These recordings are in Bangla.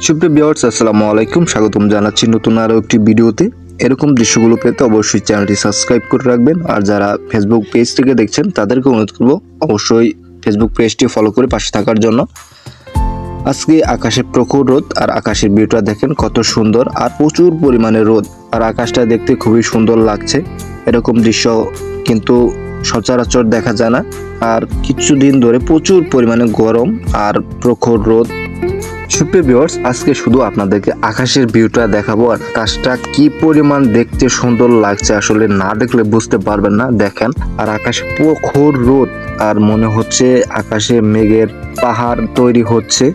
সুপ্রিয় ভিউয়ার্স, আসসালামু আলাইকুম। স্বাগতম জানাচ্ছি নতুন আরও একটি ভিডিওতে। এরকম দৃশ্যগুলো পেতে অবশ্যই চ্যানেলটি সাবস্ক্রাইব করে রাখবেন। আর যারা ফেসবুক পেজ থেকে দেখছেন তাদেরকে অনুরোধ করব অবশ্যই ফেসবুক পেজটি ফলো করে পাশে থাকার জন্য। আজকে আকাশে প্রখর রোদ, আর আকাশের ভিউটা দেখেন কত সুন্দর, আর প্রচুর পরিমাণে রোদ, আর আকাশটা দেখতে খুবই সুন্দর লাগছে। এরকম দৃশ্য কিন্তু সচরাচর দেখা যায় না। আর কিছুদিন ধরে প্রচুর পরিমাণে গরম আর প্রখর রোদ। সুপ্রিয় ভিউয়ার্স, আজকে শুধু আপনাদেরকে আকাশের ভিউটা দেখাবো। আর আকাশটা কি পরিমাণ দেখতে সুন্দর লাগছে, আসলে না দেখলে বুঝতে পারবেন না। দেখেন, আর আকাশে প্রখর রোদ, আর মনে হচ্ছে আকাশে মেঘের পাহাড় তৈরি হচ্ছে।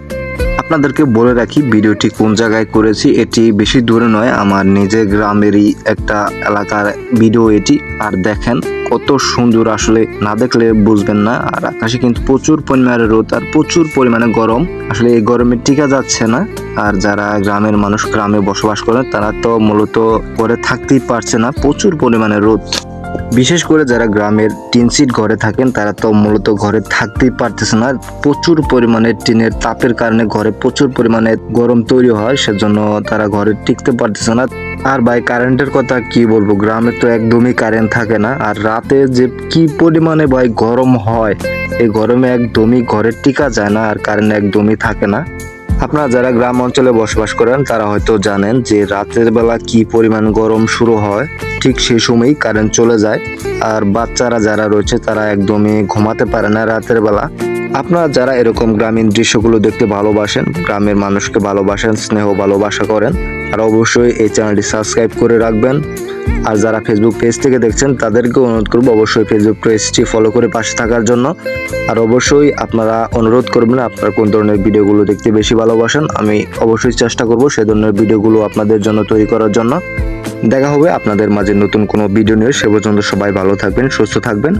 আপনাদেরকে বলে রাখি, ভিডিওটি কোন জায়গায় করেছি। এটি বেশি দূরে নয়, আমার নিজের গ্রামেরই একটা এলাকার ভিডিও এটি। আর দেখেন কত সুন্দর, আসলে না দেখলে বুঝবেন না। আর আকাশে কিন্তু প্রচুর পরিমাণে রোদ আর প্রচুর পরিমাণে গরম, আসলে এই গরমে টিকা যাচ্ছে না। আর যারা গ্রামের মানুষ, গ্রামে বসবাস করেন, তারা তো মূলত ঘরে থাকতেই পারছে না, প্রচুর পরিমাণে রোদ। বিশেষ করে যারা গ্রামের টিন সিট ঘরে থাকেন, তারা তো মূলত ঘরে থাকতেই পারতেছে না। প্রচুর পরিমাণে টিনের তাপের কারণে ঘরে প্রচুর পরিমাণে গরম তৈরি হয়, সেজন্য তারা ঘরে টিকতে পারতেছে না। আর ভাই, কারেন্টের কথা কি বলবো, গ্রামে তো একদমই কারেন্ট থাকে না। আর রাতে যে কি পরিমাণে ভাই গরম হয়, এই গরমে একদমই ঘরে টিকা যায় না, আর কারেন্ট একদমই থাকে না। আপনারা যারা গ্রাম অঞ্চলে বসবাস করেন তারা হয়তো জানেন যে রাতের বেলা কি পরিমাণ গরম শুরু হয়, ঠিক সেই সময়ই কারেন্ট চলে যায়। আর বাচ্চারা যারা রয়েছে তারা একদমই ঘুমাতে পারে না রাতের বেলা। আপনারা যারা এরকম গ্রামীণ দৃশ্যগুলো দেখতে ভালোবাসেন, গ্রামের মানুষকে ভালোবাসেন, স্নেহ ভালোবাসা করেন, তারা অবশ্যই এই চ্যানেলটি সাবস্ক্রাইব করে রাখবেন। আর যারা ফেসবুক পেজ থেকে দেখছেন তাদেরকে অনুরোধ করবো অবশ্যই ফেসবুক পেজটি ফলো করে পাশে থাকার জন্য। আর অবশ্যই আপনারা অনুরোধ করবেন আপনারা কোন ধরনের ভিডিওগুলো দেখতে বেশি ভালোবাসেন। আমি অবশ্যই চেষ্টা করব সে ধরনের ভিডিওগুলো আপনাদের জন্য তৈরি করার জন্য। দেখা হবে আপনাদের মাঝে নতুন কোনো ভিডিও নিয়ে। সে পর্যন্ত সবাই ভালো থাকবেন, সুস্থ থাকবেন।